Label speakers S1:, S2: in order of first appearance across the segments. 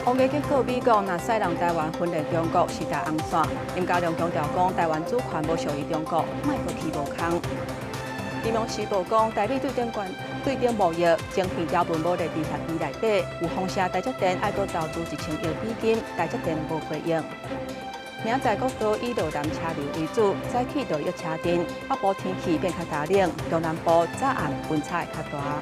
S1: 王家结果，美国若使让台湾分裂中国是大红线。林佳龙强调讲，台湾主权无属于中国，莫阁去无空。金融时报讲，台美对顶贸易晶片条文无列伫协议内底，有风声台积电爱阁投资1000亿美金，台积电无回应。明仔国道以路南车流为主，早起就约车阵，北部天气变较大冷，中南部早暗温差会较大。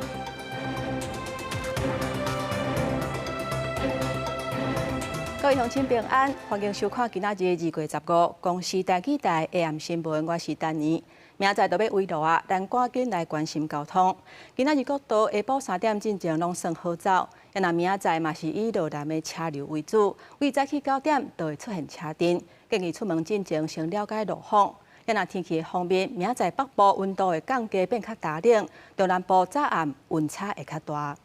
S1: 各位乡亲平安，欢迎收看今仔日2月15，公司台记台 AM 新闻，我是丹妮。明仔就要围路啊，咱赶紧来关心交通。今仔日国道下晡3点进前拢算好走，也若明仔嘛是以路南的车流为主，为早起9点就会出现车阵，建议出门进前先了解路况。也若天气方面，明仔北部温度会降低变较大冷，中南部早暗温差会较大。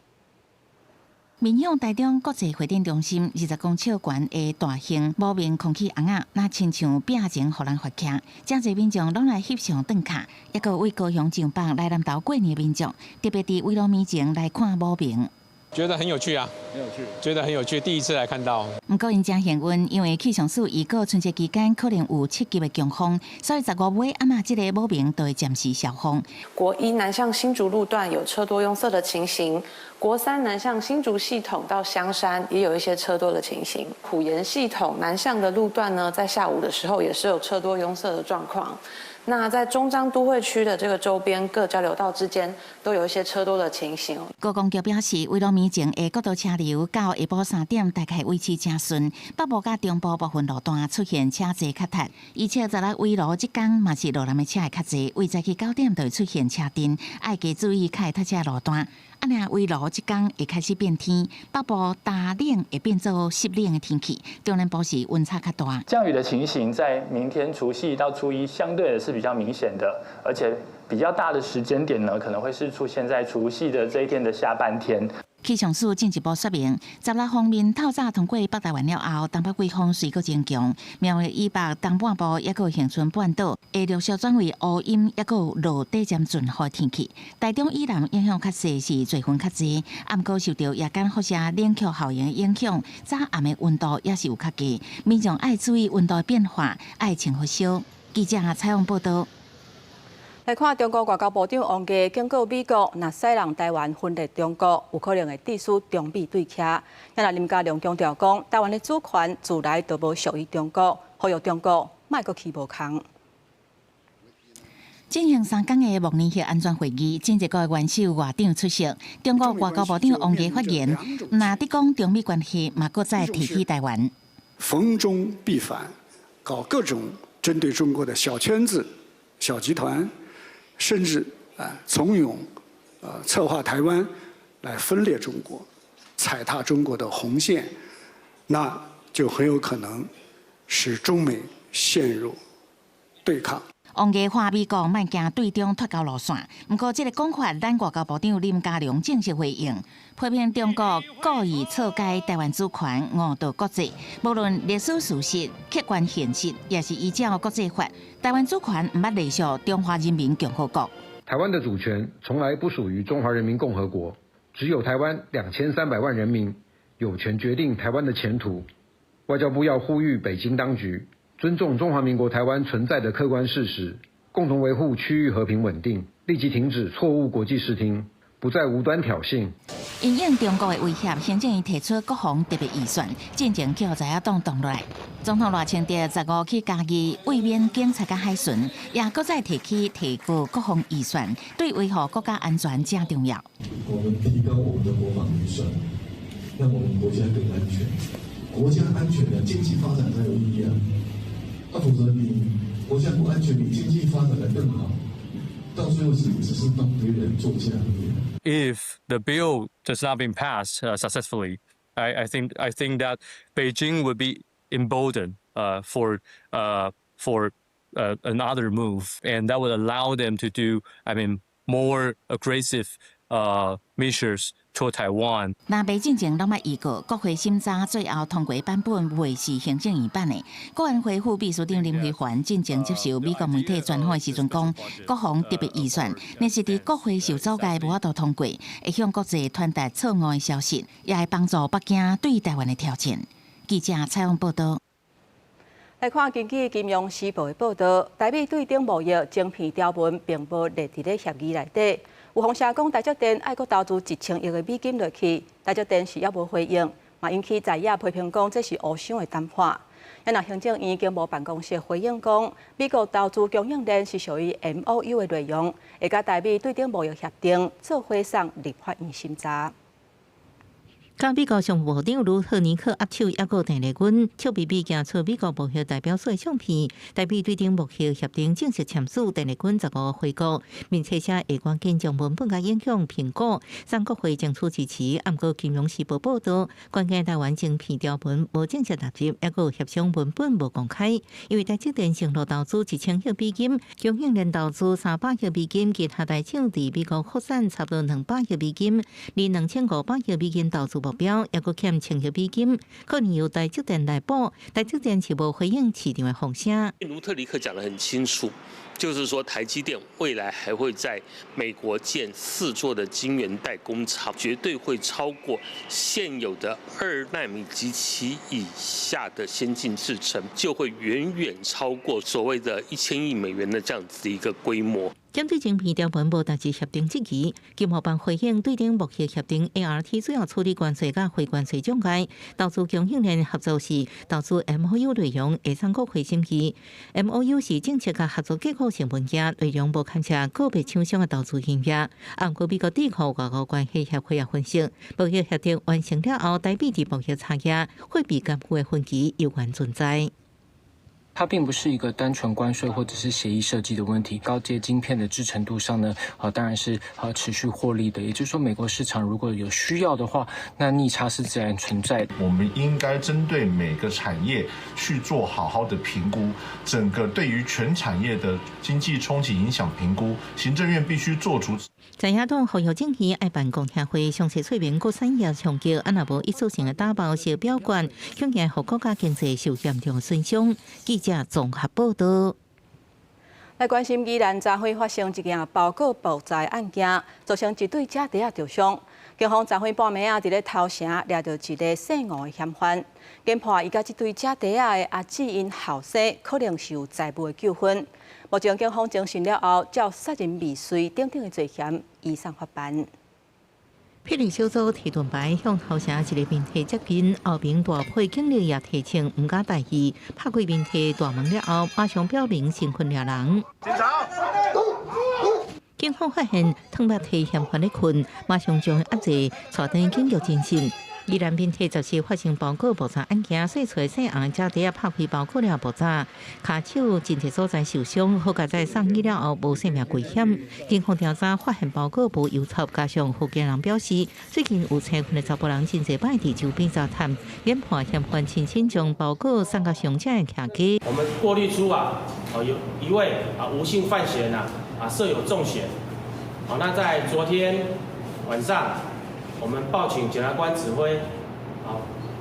S2: 面向台中国际会展中心20公尺悬的大型无面空气红仔，那亲像变成互人发徛，真侪民众拢来翕相打卡，也有为高雄上榜来南投过年的民众，特别伫围路面前来看无面。
S3: 觉得很有趣啊，很有趣，觉得很有趣，第一次来看到。
S2: 不过因真幸运，因为气象署预告春节期间可能有7级的强风，所以15尾暗嘛，这个无明就会暂时消风。
S4: 国一南向新竹路段有车多拥塞的情形，国三南向新竹系统到香山也有一些车多的情形。埔盐系统南向的路段呢，在下午的时候也是有车多拥塞的状况。那在中彰都会区的这个周边各交流道之间，都有一些车多的情形。
S2: 高公局表示，围路面前的国道车流到下晡3点大概维持正顺，北部甲中部部分路段出现车侪较塞，而且16围路即天嘛是路南的车会较侪，为早起9点就会出现车阵，爱加注意开塞车路段。啊，那围路即天会开始变天，北部大冷会变做湿冷的天气，中南部是温差较大。
S5: 降雨的情形在明天除夕到初一相对的是比较明显的，而且比较大的时间点呢，可能会是出现在除夕的这一天的下半天。
S2: 气象署进一步说明，16方面透早通过北台湾了后，东北季风随搁增强，苗栗以北东半部也有恒春半岛会陆续转为乌阴，也有落地渐准好天气。台中以南影响较细，是侪云较济，暗过受到夜间辐射冷却效应的影响，早暗的温度也是有较低，民众爱注意温度的变化，爱穿好少。记者采访报道。
S1: 来看中国外交部长王毅警告美国，若使让台湾分裂中国，有可能会致使中美对峙。也若林佳龙强调讲，台湾的主权自来就无属于中国，呼吁中国莫阁去无空。
S2: 进行3天的慕尼黑安全会议，前一个元首外长出席。中国外交部长王毅发言，若得讲中美关系，嘛搁再提起台湾。
S6: 逢中必反，搞各种针对中国的小圈子、小集团。甚至怂恿策划台湾来分裂中国，踩踏中国的红线，那就很有可能使中美陷入对抗。
S2: 王毅话美国莫行对中脱钩路线，不过这个讲法，咱外交部长林佳龙正式回应，批评中国故意错解台湾主权，误导国际。无论历史事实、客观现实，也是依照国际法，台湾主权唔捌隶属中华人民共和国。
S7: 台湾的主权从来不属于中华人民共和国，只有台湾2300万人民有权决定台湾的前途。外交部要呼吁北京当局尊重中华民国台湾存在的客观事实，共同维护区域和平稳定，立即停止错误国际视听，不再无端挑衅。
S2: 因应中国的威胁，行政院提出国防特别预算，进前叫在野党动落来。总统赖清德15去嘉义慰勉警察甲海巡，也搁再提起提高国防预算，对维护国家安全正重要。
S8: 我们提高我们的国防预算，让我们国家更安全。国家安全的经济发展才有意义啊！否则你国家不安全，你经济发展的更好，到最后只是帮别人做嫁而已。
S3: If the bill does not been passed successfully, I think that Beijing would be emboldened for another move, and that would allow them to do, more aggressive measures toward Taiwan.
S2: 那被进前拢捌预告，国会审查最后通过版本会是行政院版的。国安会副秘书长林飞环进前接受美国媒体专访的时阵讲，国防特别预算，若是伫国会受阻碍无法度通过，会向国际传达错误的消息，也会帮助北京对台湾的挑战。记者采访报道。
S1: 来看根据《金融时报》的报道，台美对顶贸易晶片条文并无列伫咧协议内底。有风声讲台积电爱国投资1000亿的美金落去，台积电是也无回应，嘛引起在野批评讲这是乌想的谈判。也那行政院经贸办公室回应讲，美国投资供应链是属于 MOU 的内容，会甲台美对顶贸易协定做伙送立法院审查。
S9: 甲美国商务部长卢特尼克握手，也个电力军手臂比行出美国贸易代表所的相片，台美对顶贸易协定正式签署。电力军15号回顾，并且写下关键将文本甲影响评估，三国会争取支持。按过《金融时报》报道，关键台湾晶片条文无正式纳入，也个协商文本无公开。因为台积电承诺投资1000亿美金，供应链投资300亿美金，其他大厂伫美国扩产差不多200亿美金，离2500亿美金投资目标也阁欠1000亿美金，可能由台积电来补。台积电是无回应市场的风声。
S10: 卢特尼克讲得很清楚，就是说台积电未来还会在美国建4座的晶圆代工厂，绝对会超过现有的2奈米及其以下的先进制程，就会远远超过所谓的1000亿美元的这样子的一个规模。
S9: 针对晶片条文无达至协定之期，经贸办回应对顶贸易协定 ART 主要处理关税甲非关税障碍，投资供应链合作时，投资 MOU 内容会上国会审议。MOU 是政策甲合作结构性文件，内容无牵涉个别厂商的投资行业。按过美国地区外国关系协会也分析，贸易协定完成了后，台美伫贸易差异、货币监护的分歧有关存在。
S11: 它并不是一个单纯关税或者是协议设计的问题。高阶晶片的制程度上呢，当然是持续获利的。也就是说，美国市场如果有需要的话，那逆差是自然存在的。
S12: 我们应该针对每个产业去做好好的评估，整个对于全产业的经济冲击影响评估，行政院必须做出。
S9: 在野党呼吁政府爱办公听会，详细说明各产业冲击，若无一次性的打包小表决，恐惊互国家经济受严重损伤。记者综合报道。
S1: 来关心宜兰昨晖发生一件包裹爆炸案件，造成一对假地受伤。警方昨晖半暝伫咧头城抓到一个姓吴的嫌犯，检判伊甲这对假地的阿姊因后生可能是有财务的纠纷。目前警方侦讯了后，照杀人未遂等等的罪嫌移送法办。
S9: 霹雳小组提盾牌向头城一个面体接近，后面大批警力也提醒唔敢大意，拍开面体大门了后，马上表明身份了人。警方发现汤白体嫌犯咧困，马上将压制，带登警局侦讯。宜兰面体就是发生包裹爆炸案件，细找细红假地拍开包裹了爆炸，骹手真侪所在受伤，好在在送医了后无生命危险。警方调查发现包裹无油漆，加上附近人表示，最近有成群的查甫人真侪摆伫周边杂谈，研判嫌犯亲身将包裹送到伤者的徛家。
S13: 我们过滤出有一位吴姓犯嫌设有重嫌。那在昨天晚上。我们报请检察官指挥，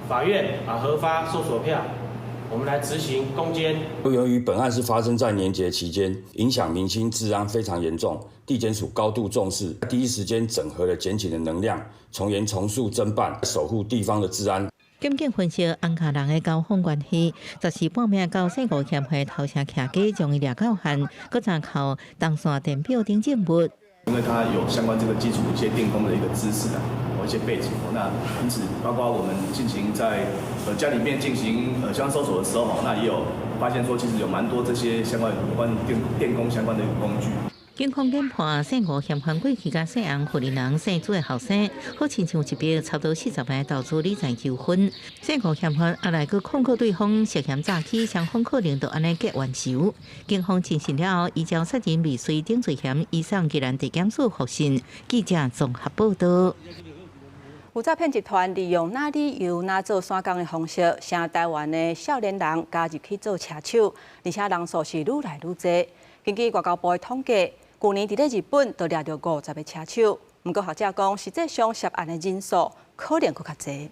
S13: 法院核发搜索票，我们来执行攻坚。
S14: 由于本案是发生在年节期间，影响民心治安非常严重，地检署高度重视，第一时间整合了检警的能量，从严从速侦办，守护地方的治安。
S9: 检警分析安卡人的交锋关系，10时半暝到姓吴嫌犯头城徛家，将伊掠到现，搁查扣东线电表等证物。
S15: 因为他有相关这个基础一些电工的一个知识一些背景，那因此包括我们进行在家里面进行相关搜索的时候，那也有发现说，其实有蛮多这些相关有关电工相关的一个工具。
S9: 警方检判姓吴嫌犯过去甲姓洪福林人生主的后生，好亲像一笔差不多40万投资理财纠纷。姓吴嫌犯后来佮控告对方涉嫌诈欺，双方可能就安尼结冤仇。警方侦讯了后，依照杀人未遂等罪嫌，移送宜兰地检署复讯。记者综合报道。
S1: 有诈骗集团利用哪里游哪做山工的方式，向台湾的少年人加入去做车手，而且人数是愈来愈多。根据外交部的统计，去年伫咧日本就抓到50个车手，不过学者讲，实际上涉案的人数可能佫较侪。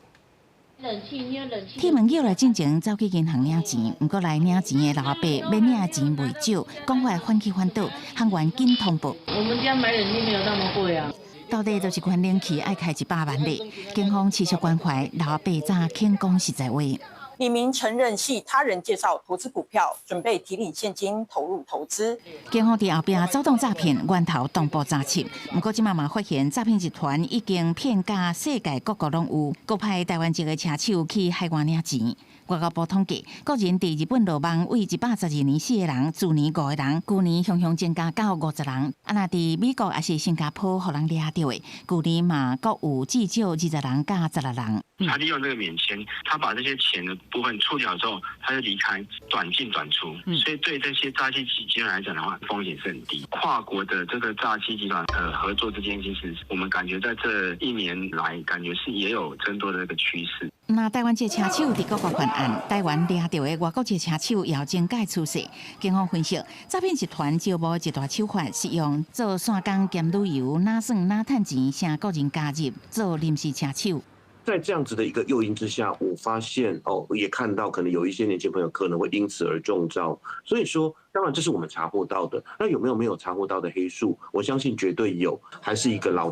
S2: 铁门叫来进前走去银行领钱，不过来领钱的老伯免领钱未少，讲话反起反倒，行员紧通报。
S16: 我们家买冷气没有那么贵啊。
S2: 到底就是款冷气爱开100万哩？警方持续关怀老伯早肯讲实在话。
S17: 李明承认系他人介绍投资股票，准备提领现金投入投资。
S2: 警方伫后壁走动诈骗，源头同步查缉。不过，即嘛发现诈骗集团已经骗甲世界各国拢有，各派台湾籍的车手去海外领钱。外交部统计，个人伫日本落网为112年4个人，去年5个人，去年雄增加到50人。若伫美国也是新加坡，互人掠到的，去年嘛各有至少20人到16人。
S18: 他利用这个免签，他把这些钱的部分处理好之后，他就离开，短进短出，所以对这些诈欺集团来讲的话，风险是很低。跨国的这个诈欺集团合作之间，其实我们感觉在这1年来，感觉是也有增多的这个趋势。
S2: 那台湾籍车手伫各国犯案，台湾掠到的外国籍车手也有增加趋势。警方分析，诈骗集团招募一大手法是用做线工兼旅游，哪算哪趁钱，请个人加入做临时车手。
S19: 在这样子的一个诱因之下，我发现也看到可能有一些年轻朋友可能会因此而中招。所以说，当然这是我们查获到的。那有没有查获到的黑数？我相信绝对有，还是一个老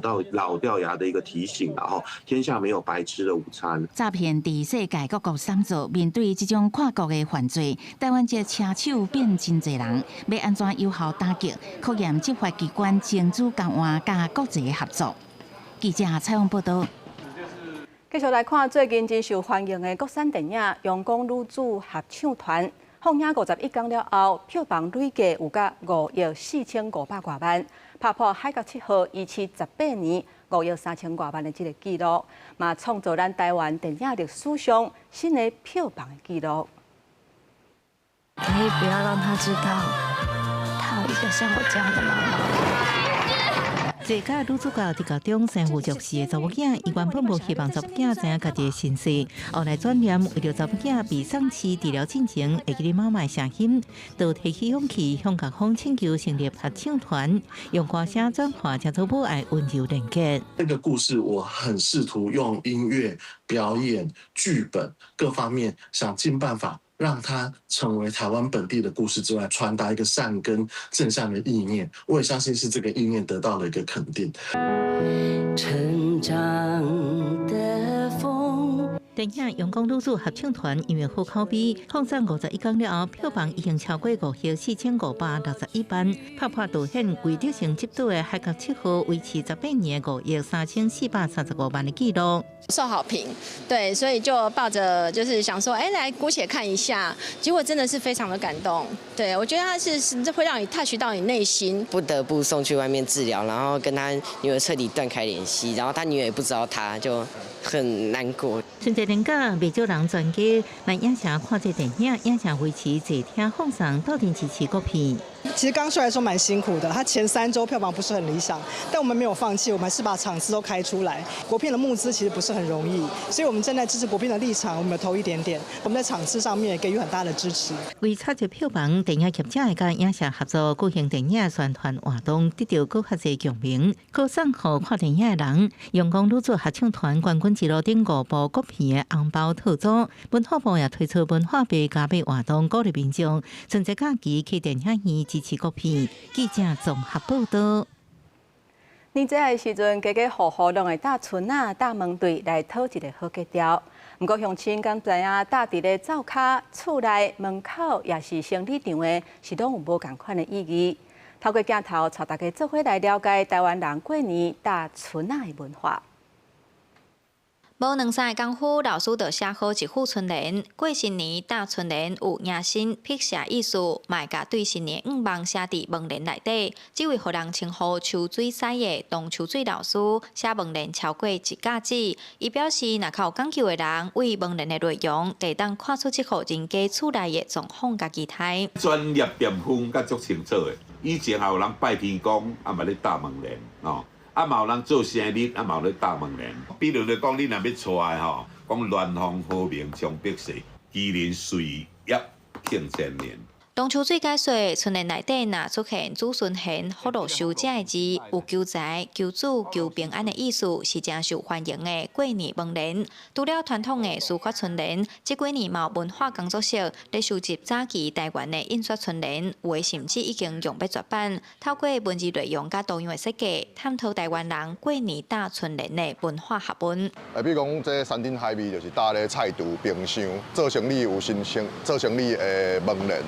S19: 掉牙的一个提醒啦哈。天下没有白吃的午餐。
S2: 诈骗伫世界各国三座，面对这种跨国的犯罪，台湾这车手变真侪人，要安怎有效打击？考验执法机关情资共换加国际合作。记者采访报道。
S1: 继续来看最近真受欢迎的国产电影《阳光女子合唱团》，放映51天了后，票房累计有达5亿4500多万，打破海角7号一期18年5亿3000多万的这个纪录，嘛创造咱台湾电影历史上新的票房的纪录。
S20: 可以不要让他知道，他有一个像我这样的妈妈。
S9: 这个女主角伫高中生父弱势的查某囝，伊原本无希望查某囝知影家己的身世，后来转念为了查某囝被丧妻治疗进前，会记哩妈妈的声音，就提起勇气向各方请求成立合唱团，用歌声转化将做母爱温柔连结。
S8: 这个故事我很试图用音乐、表演、剧本各方面想尽办法。让它成为台湾本地的故事之外，传达一个善跟正向的意念。我也相信是这个意念得到了一个肯定。
S20: 成长的风。
S9: 电影《阳光女子合唱团》因为好口碑，放上51天了后，票房已经超过5亿4561万，拍破导演为得成缉毒的海角7号维持18年5亿3435万的纪录。
S21: 受好评，对，所以就抱着就是想说，来姑且看一下，结果真的是非常的感动。对，我觉得它是会让你 touch 到你内心。
S22: 不得不送去外面治疗，然后跟他女儿彻底断开联系，然后他女儿也不知道他，就很难过。
S9: 春节年假，未少人转机来影城看这电影，影城维持坐厅放送到底支持国片。
S23: 其实刚出来的时候蛮辛苦的，它前3周票房不是很理想，但我们没有放弃，我们还是把场次都开出来。国片的募资其实不是很容易，所以我们站在支持国片的立场，我们投一点点，我们在场次上面也给予很大的支持。
S9: 为炒作票房，电影业者会甲影城合作举行电影宣传活动，得到更较侪共鸣。歌颂互看电影的人，阳光女子合唱团冠军纪录顶5部国片的红包套组，文化部也推出文化币加倍活动，鼓励民众春节假期去电影院支持国片。记者综合报道。
S1: 年节的时阵，家家户户拢会搭春仔、搭门对来讨一个好格调。不过乡亲敢知影，搭伫咧灶骹、厝内、门口，也是生理场的，是拢有无共款的意义。透过镜头，带大家做伙来了解台湾人过年搭春仔的文化。
S24: 无2-3个功夫，老师就写好一副春联。过新年搭春联有迎新辟邪意思，嘛会甲对新年愿望写伫门帘内底。这位互人称呼秋水师的董秋水老师，写门帘超过1甲子。伊表示，若有讲究的人，为门帘的内容，会当看出这户人家厝内的状况甲仪态。
S25: 专业店风甲足清楚的，以前也有人拜天公，嘛咧搭门帘哦。嘛有人做生日，嘛有咧搭门帘。比如咧讲，你若要出来吼，讲鸾凤和鸣，长碧世，吉人随业庆千年。
S24: 中秋水解说，春联内底若出现子孙贤、福禄寿这个字，有求财、求子、求平安的意思，是真受欢迎的过年门联。除了传统的书法春联，这几年嘛文化工作室咧收集早期台湾的印刷春联，有的甚至已经用要绝版。透过文字内容甲多样的设计，探讨台湾人过年打春联的文化学问。
S3: 比如讲，这山珍海味就是搭咧菜厨、冰箱，做生理有做生理的门联。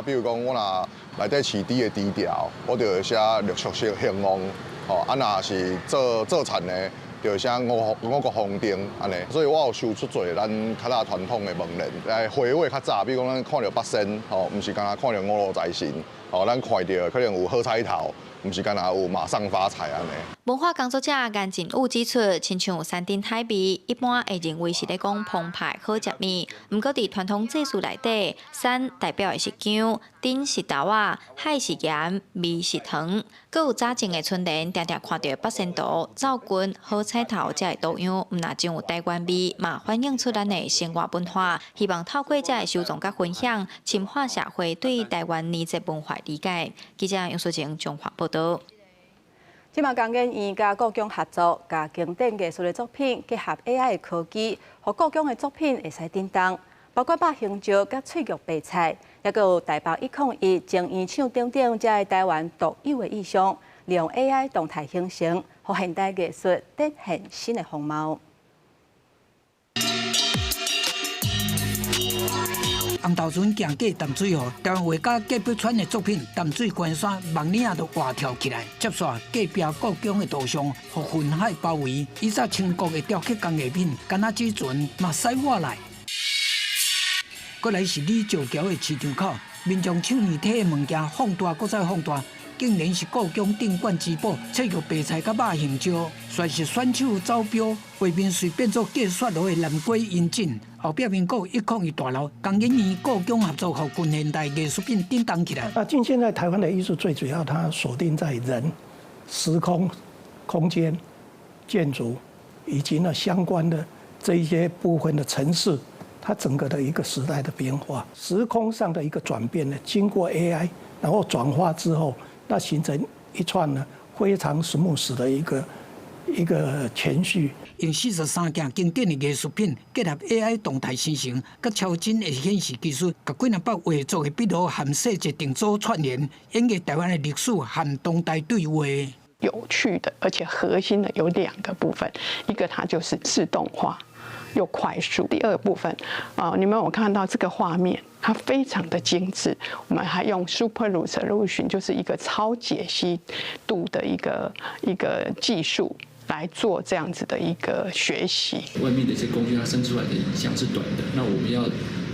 S3: 比如讲，我若内底市猪的猪条，我就写绿色色兴旺。若是做田的，就写五谷丰登安尼。所以我有收出侪咱较早传统的门联，来回味较早。比如讲，咱看到八仙，毋是干那看到五路财神，咱看到可能有好彩头。毋是干那有马上发财安尼。
S24: 文化工作者颜真武指出，亲像山珍海味，一般会认为是咧讲澎湃好食面。毋过伫传统祭祀内底，山代表的是姜，丁是豆仔，海是盐，味是糖。佮有早前的春联，常常看到八仙图、灶君、好彩头这个图样，毋若只有台湾味，嘛反映出咱的生活文化。希望透过这个收藏甲分享，深化社会对台湾年节文化理解。记者杨淑晴综合报道。
S1: 即马工研院甲故宫合作，甲经典艺术的作品结合 AI 的科技，互故宫的作品会使震动，包括把香蕉甲脆肉白菜，也佮有台北101情义唱等等，这台湾独有的意象，利用 AI 动态形成，互现代艺术展现新的风貌。
S4: 红豆船行过淡水河，台湾画家葛北川的作品《淡水关山》，梦领都活跳起来，接续隔壁故宫的图像，互云海包围。以前清国的雕刻工艺品，敢若纸船嘛使我来。过来是李石桥的市场口，民众抢年体的物件放大，搁再放大。竟然是故宫镇馆之宝，脆肉白菜甲肉香蕉，算是选手招标，画面随变作计雪楼的南瓜引进。后壁面阁101大楼，工研院故宫合作，互近现代艺术品叮当起来。
S5: 近现在台湾的艺术最主要，它锁定在人、时空、空间、建筑以及相关的这一些部分的城市，它整个的一个时代的变化，时空上的一个转变呢，经过 AI 然后转化之后。那形成一串非常 smooth 的一个程序。
S4: 用43件经典的艺术品结合 AI 动态生成，甲超真的显示技术，甲几百画作的笔录和细节定做串联，演绎台湾的历史和当代对话。
S6: 有趣的，而且核心的有2个部分，一个它就是自动化。又快速。第二个部分，你们有看到这个画面，它非常的精致。我们还用 Super Resolution， 就是一个超解析度的一个技术来做这样子的一个学习。
S7: 外面的一些工具，它生出来的影像是短的，那我们要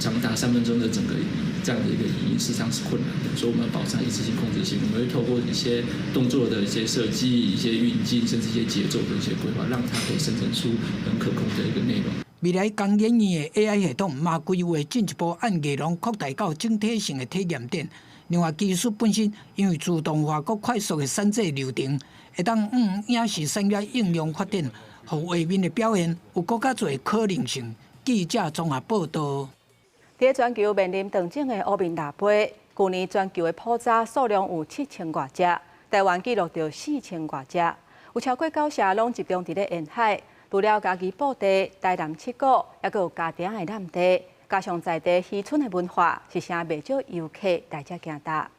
S7: 长达3分钟的整个这样的一个影音，事实上是困难的，所以我们要保障一致性、控制性。我们会透过一些动作的一些设计、一些运镜，甚至一些节奏的一些规划，让它可以生成出很可控的一个内容。
S4: 未来工研院的 AI 系统嘛规划进一步按内容扩大到整体性的体验点。另外，技术本身因为自动化和快速的产制流程，会当影视产业应用发展，和画面的表现有更加侪可能性。记者综合报道。
S1: 在全球面临长种的乌面腊杯，去年全球的普查数量有7000多只，台湾记录到4000多只，有超过9社拢集中伫咧沿海。除了家己布地、台南七股，也佮有家庭的染地，加上在地渔村的文化，是成袂少游客大只行搭。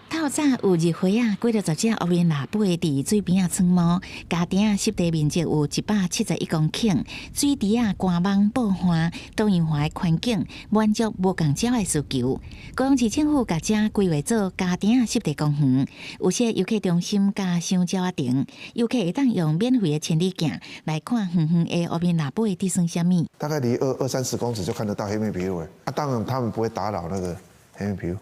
S2: 透早有日晖啊，几10只乌面腊杯伫水边啊穿毛，家庭啊湿地面积有171公顷，水池啊干网布花，多元化的环境满足无共鸟的需求。高雄市政府甲遮规划做家庭啊湿地公园，有些游客中心加香蕉啊亭，游客会当用免费的千里镜来看远远的乌面腊杯伫算什么。
S26: 大概离20-30公尺就看得到黑面琵鹭当然他们不会打扰那个黑面琵鹭。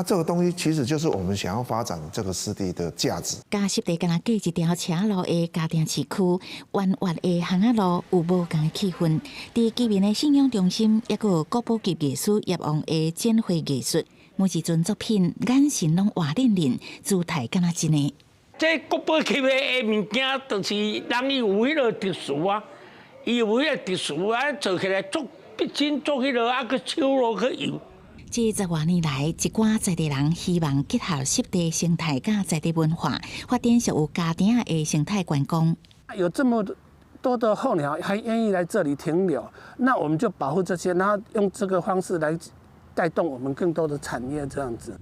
S26: 这个东西其实就是我们想要发展这个湿地的价值。加
S2: 湿地敢若过一条车路的家庭市区，弯弯的巷仔路有无共的气氛。伫居民的信仰中心，也有国宝级艺术叶王的展绘艺术，每一尊作品眼神拢活灵灵，姿态敢若真的。
S27: 这国宝级的物件，就是人有迄个特殊啊，伊有迄个特殊啊，做起来足去亲做迄落啊个手路去游。
S2: 这10多年来，一寡在地人希望结合湿地生态甲在地文化，发展属有家庭的生态观光。
S27: 有这么多的候鸟还愿意来这里停留，那我们就保护这些，然后用这个方式来带动我们更多的产业，这样子。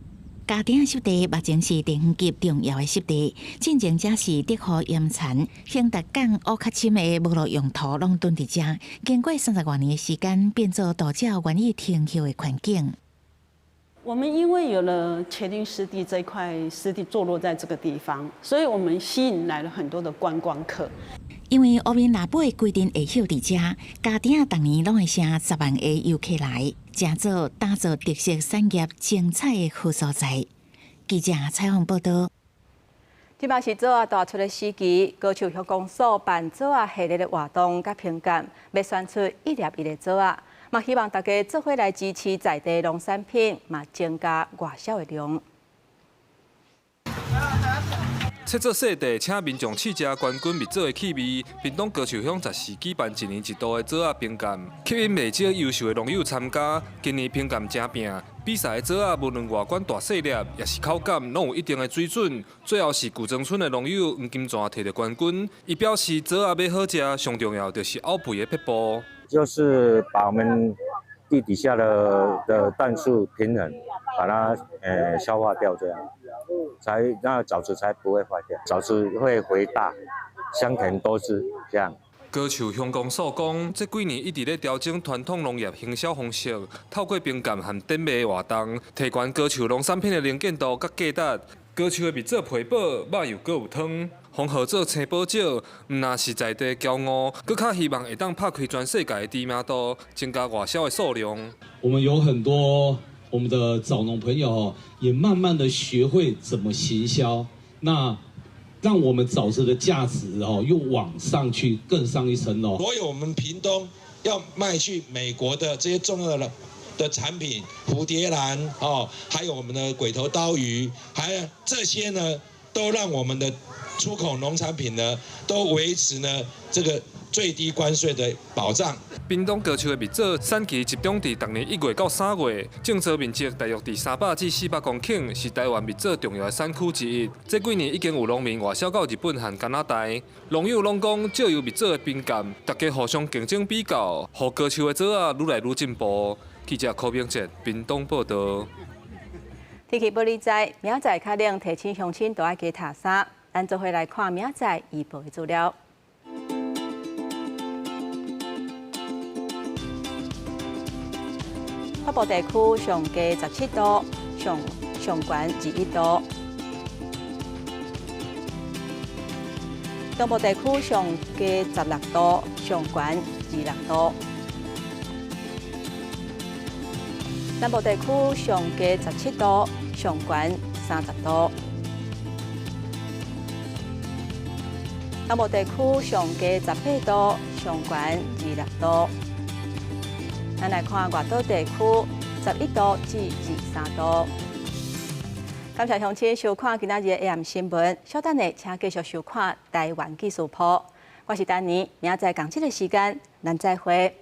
S2: 嘉鼎湿地目前是地方级重要的湿地，进前者是德和盐田、兴达港乌较深的无路用途拢蹲伫遮，经过30多年的时间，变作大家愿意停休的环境。
S10: 我们因为有了茄萣湿地这一块湿地坐落在这个地方，所以我们吸引来了很多的观光客。
S2: 因为乌面腊八规定会休伫遮，嘉鼎逐年拢会请10万个游客来，正做打造特色产业精彩的好所在。记者采访报道。
S1: 即摆是做大出的时机，高树乡公所办做系列的活动甲评鉴，要选出1粒1个做嘛希望大家做伙来支持在地农产品，嘛增加外销的量。
S11: 切做细地，请民众试食冠军蜜枣的气味。屏东高树乡10时举办1年1度的枣评鉴，吸引不少优秀的农友参加。今年评鉴真拼，比赛的枣无论外观大细粒，也是口感，拢有一定的水准。最后是古庄村的农友黄金泉摕到冠军。伊表示枣要好食，上重要就是沤肥的撇步。
S12: 就是把我们地底下的氮素平衡，把它消化掉，这样那枣子才不会坏掉，枣子会回大，香甜多汁这样。
S11: 高树乡公所讲，这几年一直咧调整传统农业行销方式，透过评鉴和典卖活动，提高高树农产品的能见度甲价值。高树的蜜枣配饱，肉又搁有汤。红号做青宝枣，唔但是在地骄傲，更较希望会当拍开全世界的知名度，增加外销的数量。
S13: 我们有很多我们的枣农朋友也慢慢的学会怎么行销，那让我们枣子的价值又往上去更上一层楼。
S14: 所有我们屏东要卖去美国的这些重要的产品，蝴蝶兰还有我们的鬼头刀鱼，还有这些呢，都让我们的出口农产品呢，都维持呢这个最低关税的保障。
S11: 屏东高树的蜜枣产期集中伫逐年1月到3月，种植面积大约伫300至400公顷，是台湾蜜枣重要的产区之一。这几年已经有农民外销到日本和加拿大，农友拢讲借由蜜枣的评鉴，大家互相竞争比较，互高树的枣愈来愈进步。记者柯明哲，屏东报道。
S1: 天气报你知，明仔较冷，提醒乡亲都爱加套衫。咱做伙来看明仔预报的资料。北部地区上低17度，上悬21度；东部地区上低16度，上悬26度；南部地区上低17度，上悬30度；东部地区上低18度，上悬26度。咱来看外岛地区，11度至23度。感谢乡亲收看今仔日的 AM 新闻，稍等下请继续收看台湾技术铺。我是丹妮，明仔载同这个时间，咱再会。